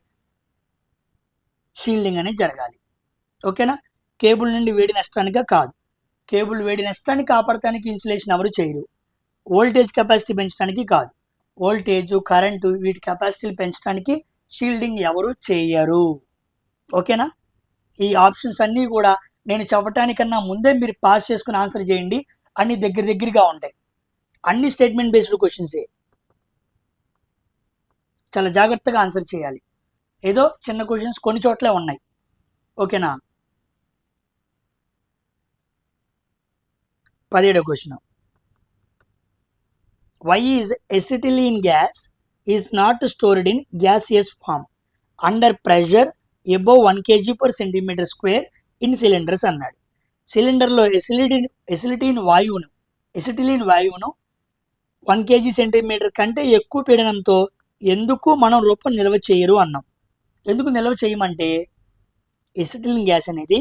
A: షీల్డింగ్ అనేది జరగాలి. ఓకేనా? కేబుల్ నుండి వేడి నష్టానిగా కాదు. కేబుల్ వేడి నష్టాన్ని కాపాడటానికి ఇన్సులేషన్ ఎవరు చేయరు. వోల్టేజ్ కెపాసిటీ పెంచడానికి కాదు. వోల్టేజ్, కరెంటు వీటి కెపాసిటీలు పెంచడానికి షీల్డింగ్ ఎవరు చేయరు. ఓకేనా? ఈ ఆప్షన్స్ అన్నీ కూడా నేను చెప్పటానికన్నా ముందే మీరు పాస్ చేసుకుని ఆన్సర్ చేయండి. అన్ని దగ్గరగా ఉంటాయి. అన్ని స్టేట్మెంట్ బేస్డ్ క్వశ్చన్సే. చాలా జాగ్రత్తగా ఆన్సర్ చేయాలి. ఏదో చిన్న క్వశ్చన్స్ కొన్ని చోట్లే ఉన్నాయి. ఓకేనా? 17వ question. Why is acetylene gas is not stored in gaseous form under pressure above 1 kg/cm² in cylinders అన్నాడు. సిలిండర్లో ఎసిటిలీన్ వాయువును 1 kg/cm కంటే ఎక్కువ పీడనంతో ఎందుకు మనం రూపం నిల్వ చేయరు అన్నాం. ఎందుకు నిల్వ చేయమంటే ఎసిటిలీన్ గ్యాస్ అనేది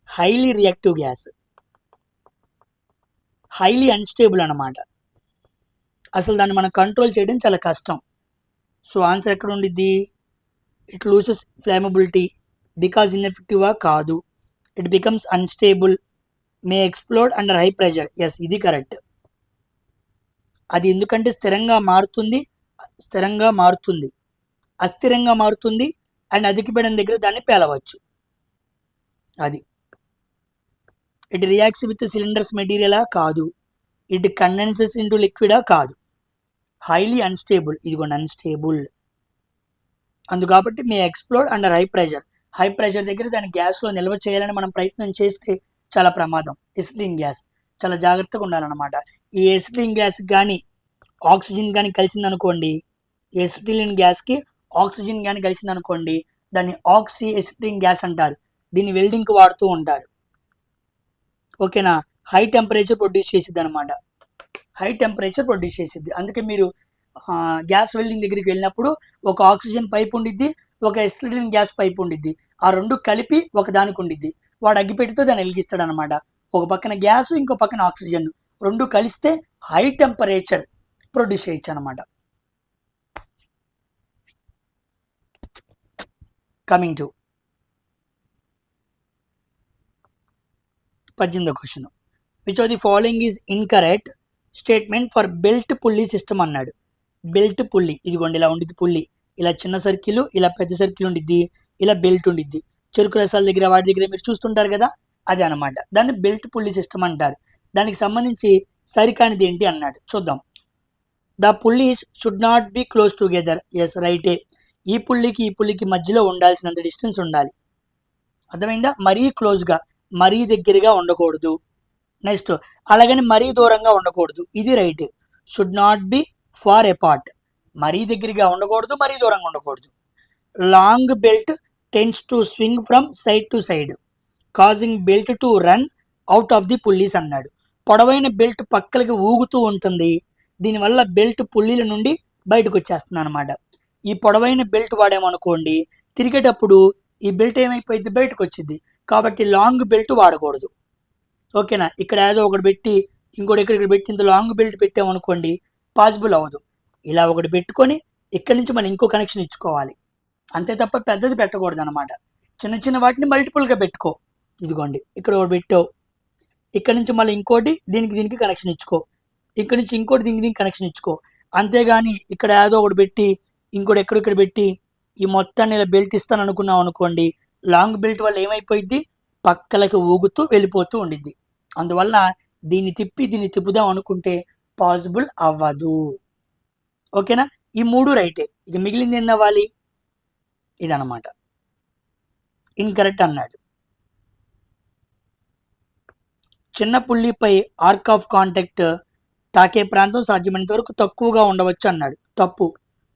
A: highly reactive gas, highly unstable అన్నమాట. అసలు దాన్ని మనం కంట్రోల్ చేయడం చాలా కష్టం. సో ఆన్సర్ ఎక్కడ ఉండిద్ది? ఇట్ లూసెస్ ఫ్లేమబిలిటీ బికాజ్ ఇన్ఎఫెక్టివా? కాదు. It becomes unstable, may explode under high pressure. Yes, ఇది కరెక్ట్. అది ఎందుకంటే స్థిరంగా మారుతుంది, అస్థిరంగా మారుతుంది అండ్ అధిక పీడనం దగ్గర దాన్ని పేలవచ్చు. అది. ఇట్ రియాక్ట్స్ విత్ సిలిండర్స్ మెటీరియలా? కాదు. ఇట్ కండెన్సెస్ ఇంటూ లిక్విడా? కాదు. హైలీ అన్స్టేబుల్, ఇదిగోండి అన్స్టేబుల్. అందుకాబట్టి may explode under high pressure. High pressure దగ్గర దాన్ని గ్యాస్లో నిల్వ చేయాలని మనం ప్రయత్నం చేస్తే చాలా ప్రమాదం. ఎసిటిలీన్ గ్యాస్ చాలా జాగ్రత్తగా ఉండాలన్నమాట. ఈ ఎసిటిలీన్ గ్యాస్ కానీ ఆక్సిజన్ కానీ కలిసిందనుకోండి, ఎసిటిలీన్ గ్యాస్కి ఆక్సిజన్ కానీ కలిసిందనుకోండి, దాన్ని ఆక్సి ఎసిటిలీన్ గ్యాస్ అంటారు. దీన్ని వెల్డింగ్కి వాడుతూ ఉంటారు. ఓకేనా? హై టెంపరేచర్ ప్రొడ్యూస్ చేసిద్ది అనమాట. అందుకే మీరు గ్యాస్ వెల్డింగ్ దగ్గరికి వెళ్ళినప్పుడు ఒక ఆక్సిజన్ పైప్ ఉండిద్ది, ఒక ఎసిటిలీన్ గ్యాస్ పైప్ ఉండిద్ది. ఆ రెండు కలిపి ఒక దానికి ఉండిద్ది. వాడు అగ్గిపెట్టితో దాన్ని వెలిగిస్తాడు అనమాట. ఒక పక్కన గ్యాస్, ఇంకో పక్కన ఆక్సిజన్, రెండు కలిస్తే హై టెంపరేచర్ ప్రొడ్యూస్ చేయొచ్చు అనమాట. కమింగ్ టు 18వ question. Which of the following is incorrect statement for belt pulley system అన్నాడు. బెల్ట్ పుల్లీ, ఇదిగోండి ఇలా ఉండిద్ది పుల్లీ. ఇలా చిన్న సర్కిల్, ఇలా పెద్ద సర్కిల్ ఉండిద్ది, ఇలా బెల్ట్ ఉండిద్ది. చెరుకు రసాల దగ్గర వాటి దగ్గర మీరు చూస్తుంటారు కదా, అదే అనమాట. దాన్ని బెల్ట్ పుల్లీ సిస్టమ్ అంటారు. దానికి సంబంధించి సరికానిది ఏంటి అన్నాడు. చూద్దాం. The pulleys should not be close together. Yes, రైటే. ఈ పుల్లీకి మధ్యలో ఉండాల్సినంత డిస్టెన్స్ ఉండాలి. అర్థమైందా? మరీ క్లోజ్గా, మరీ దగ్గరగా ఉండకూడదు. నెక్స్ట్, అలాగని మరీ దూరంగా ఉండకూడదు. ఇది right. Should not be far apart. మరీ దగ్గరగా ఉండకూడదు, మరీ దూరంగా ఉండకూడదు. Long belt tends to swing from side to side causing belt to run out of the pulleys అన్నాడు. పొడవైన బెల్ట్ పక్కలకి ఊగుతూ ఉంటుంది. దీనివల్ల బెల్ట్ పుల్లీల నుండి బయటకు వచ్చేస్తుంది అనమాట. ఈ పొడవైన బెల్ట్ వాడామనుకోండి, తిరిగేటప్పుడు ఈ బెల్ట్ ఏమైపోయింది? బయటకు వచ్చింది. కాబట్టి లాంగ్ బెల్ట్ వాడకూడదు. ఓకేనా? ఇక్కడ ఏదో ఒకటి పెట్టి ఇంకోటి ఇక్కడ పెట్టి ఇంత లాంగ్ బెల్ట్ పెట్టామనుకోండి, పాసిబుల్ అవ్వదు. ఇలా ఒకటి పెట్టుకొని ఇక్కడి నుంచి మనం ఇంకో కనెక్షన్ ఇచ్చుకోవాలి. అంతే తప్ప పెద్దది పెట్టకూడదు అనమాట. చిన్న వాటిని మల్టిపుల్గా పెట్టుకో. ఇదిగోండి ఇక్కడ ఒకటి పెట్టావు, ఇక్కడ నుంచి మళ్ళీ ఇంకోటి దీనికి కనెక్షన్ ఇచ్చుకో, ఇక్కడ నుంచి ఇంకోటి దీనికి కనెక్షన్ ఇచ్చుకో. అంతేగాని ఇక్కడ ఏదో ఒకటి పెట్టి ఇంకోటి ఎక్కడిక్కడ పెట్టి ఈ మొత్తాన్ని ఇలా బెల్ట్ ఇస్తాను అనుకున్నాం అనుకోండి, లాంగ్ బెల్ట్ వల్ల ఏమైపోయింది? పక్కలకి ఊగుతూ వెళ్ళిపోతూ ఉండిద్ది. అందువల్ల దీన్ని తిప్పుదాం అనుకుంటే పాసిబుల్ అవ్వదు. ఓకేనా? ఈ 3 రైటే. ఇక మిగిలింది ఏంది అవ్వాలి? ఇదన్నమాట. ఇన్కరెక్ట్ అన్నాడు. చిన్న పుల్లిపై ఆర్క్ ఆఫ్ కాంటాక్ట్ తాకే ప్రాంతం సాధ్యమైనంత వరకు తక్కువగా ఉండవచ్చు అన్నాడు. తప్పు.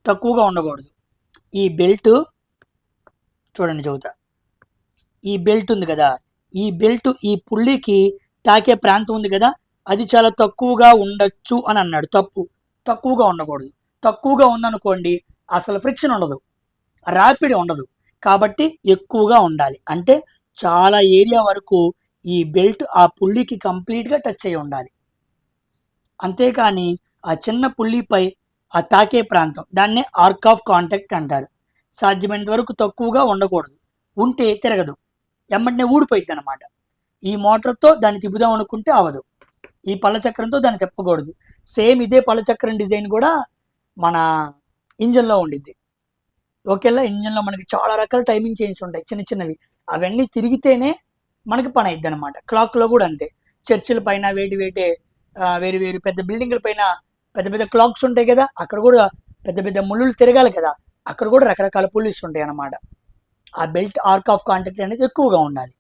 A: తక్కువగా ఉండకూడదు. ఈ బెల్ట్ చూడండి చెబుతా. ఈ బెల్ట్ ఉంది కదా, ఈ బెల్ట్ ఈ పుల్లికి తాకే ప్రాంతం ఉంది కదా, అది చాలా తక్కువగా ఉండొచ్చు అని అన్నాడు. తప్పు. తక్కువగా ఉండకూడదు. తక్కువగా ఉందనుకోండి అసలు ఫ్రిక్షన్ ఉండదు, ర్యాపిడ్ ఉండదు. కాబట్టి ఎక్కువగా ఉండాలి. అంటే చాలా ఏరియా వరకు ఈ బెల్ట్ ఆ పుల్లికి కంప్లీట్గా టచ్ అయి ఉండాలి. అంతేకాని ఆ చిన్న పుల్లిపై ఆ తాకే ప్రాంతం దాన్నే ఆర్క్ ఆఫ్ కాంటాక్ట్ అంటారు. సాధ్యమైనంత వరకు తక్కువగా ఉండకూడదు. ఉంటే తిరగదు, ఎమ్మటనే ఊడిపోయిద్ది అనమాట. ఈ మోటార్తో దాన్ని తిప్పుదాం అనుకుంటే అవదు. ఈ పళ్ళచక్రంతో దాన్ని తిప్పకూడదు. సేమ్ ఇదే పళ్ళచక్రం డిజైన్ కూడా మన ఇంజన్లో ఉండిద్ది. ఓకేలా, ఇంజన్లో మనకి చాలా రకాల టైమింగ్ చైన్స్ ఉంటాయి చిన్న చిన్నవి. అవన్నీ తిరిగితేనే మనకి పని అయిద్ది అనమాట. క్లాక్లో కూడా అంతే. చర్చిల పైన వేరే వేరు పెద్ద బిల్డింగ్ల పైన పెద్ద పెద్ద క్లాక్స్ ఉంటాయి కదా, అక్కడ కూడా పెద్ద పెద్ద ముళ్ళు తిరగాలి కదా, అక్కడ కూడా రకరకాల పుల్లీస్ ఉంటాయి అన్నమాట. ఆ బెల్ట్ ఆర్క్ ఆఫ్ కాంటాక్ట్ అనేది ఎక్కువగా ఉండాలి.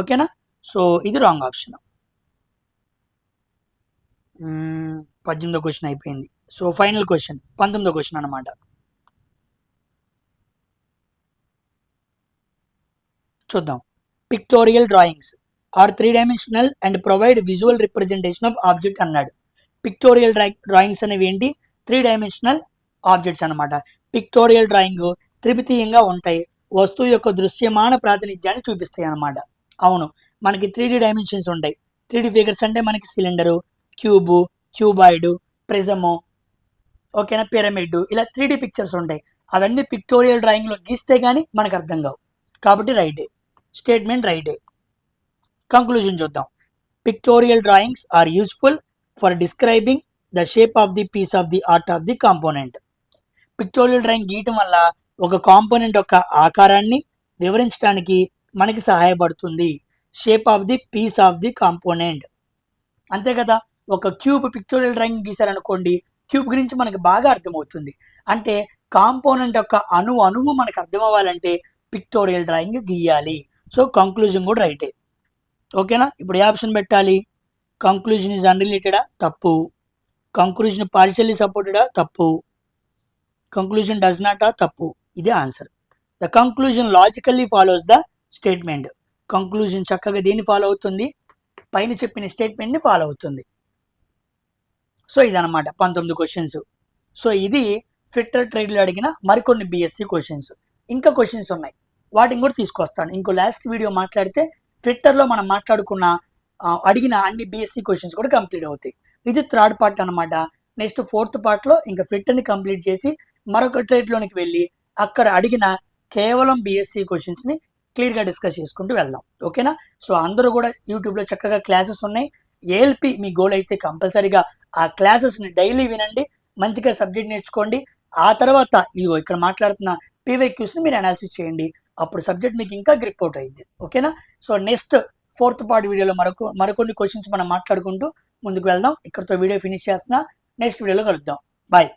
A: ఓకేనా? సో ఇది రాంగ్ ఆప్షన్. 18వ క్వశ్చన్ అయిపోయింది. సో ఫైనల్ క్వశ్చన్ 19వ క్వశ్చన్ అనమాట. చూద్దాం. Pictorial drawings are 3-dimensional and provide visual representation of object అన్నాడు. పిక్టోరియల్ డ్రాయింగ్స్ అనేవి ఏంటి? 3-dimensional ఆబ్జెక్ట్స్ అనమాట. పిక్టోరియల్ డ్రాయింగ్ త్రిమితీయంగా ఉంటాయి. వస్తువు యొక్క దృశ్యమాన ప్రాతినిధ్యాన్ని చూపిస్తాయి అన్నమాట. అవును, మనకి 3D డైమెన్షన్స్ ఉంటాయి. 3D ఫిగర్స్ అంటే మనకి సిలిండరు, క్యూబు, క్యూబాయిడ్, ప్రిజము, ఓకేనా, పిరమిడ్, ఇలా 3D పిక్చర్స్ ఉంటాయి. అవన్నీ పిక్టోరియల్ డ్రాయింగ్లో గీస్తే కానీ మనకు అర్థం కావు. కాబట్టి రైటే, స్టేట్మెంట్ రైటే. కంక్లూజన్ చూద్దాం. Pictorial drawings are useful for describing the shape of the piece of the art of the component. Pictorial drawing గీయటం వల్ల ఒక కాంపోనెంట్ యొక్క ఆకారాన్ని వివరించడానికి మనకి సహాయపడుతుంది. Shape of the piece of the component. అంతే కదా, ఒక క్యూబ్ పిక్టోరియల్ డ్రాయింగ్ గీసారనుకోండి, క్యూబ్ గురించి మనకి బాగా అర్థమవుతుంది. అంటే కాంపోనెంట్ యొక్క అణువు మనకు అర్థం అవ్వాలంటే పిక్టోరియల్ డ్రాయింగ్ గీయాలి. సో కంక్లూజన్ కూడా రైటే. ఓకేనా? ఇప్పుడు ఏ ఆప్షన్ పెట్టాలి? కంక్లూజన్ ఈజ్ అన్రిలేటెడా? తప్పు. కంక్లూజన్ పార్షియల్లీ సపోర్టెడా? తప్పు. కంక్లూజన్ డస్ నాట్ తప్పు. ఇదే ఆన్సర్. The conclusion logically follows the statement. Conclusion చక్కగా దేన్ని ఫాలో అవుతుంది? పైన చెప్పిన స్టేట్మెంట్ని ఫాలో అవుతుంది. సో ఇదన్నమాట 19 క్వశ్చన్స్. సో ఇది ఫిట్టర్ ట్రేడ్లో అడిగిన మరికొన్ని BSc క్వశ్చన్స్. ఇంకా క్వశ్చన్స్ ఉన్నాయి, వాటిని కూడా తీసుకొస్తాను. ఇంకో లాస్ట్ వీడియో మాట్లాడితే ఫిట్టర్లో మనం మాట్లాడుకున్న అడిగిన అన్ని BSc క్వశ్చన్స్ కూడా కంప్లీట్ అవుతాయి. ఇది 3rd పార్ట్ అనమాట. నెక్స్ట్ 4th పార్ట్లో ఇంకా ఫిట్టర్ని కంప్లీట్ చేసి మరొక ట్రేడ్లోనికి వెళ్ళి అక్కడ అడిగిన కేవలం BSc క్వశ్చన్స్ని క్లియర్గా డిస్కస్ చేసుకుంటూ వెళ్దాం. ఓకేనా? సో అందరూ కూడా యూట్యూబ్లో చక్కగా క్లాసెస్ ఉన్నాయి. ALP మీ గోల్ అయితే కంపల్సరీగా ఆ క్లాసెస్ని డైలీ వినండి, మంచిగా సబ్జెక్ట్ నేర్చుకోండి. ఆ తర్వాత ఇదిగో ఇక్కడ మాట్లాడుతున్న PYQస్ని మీరు అనాలిసిస్ చేయండి. అప్పుడు సబ్జెక్ట్ మీకు ఇంకా గ్రిప్ అవుట్ అయింది. ఓకేనా? సో నెక్స్ట్ 4th పార్ట్ వీడియోలో మరికొన్ని క్వశ్చన్స్ మనం మాట్లాడుకుంటూ ముందుకు వెళ్దాం. ఇక్కడితో వీడియో ఫినిష్ చేస్తున్నా. నెక్స్ట్ వీడియోలో కలుద్దాం. బాయ్.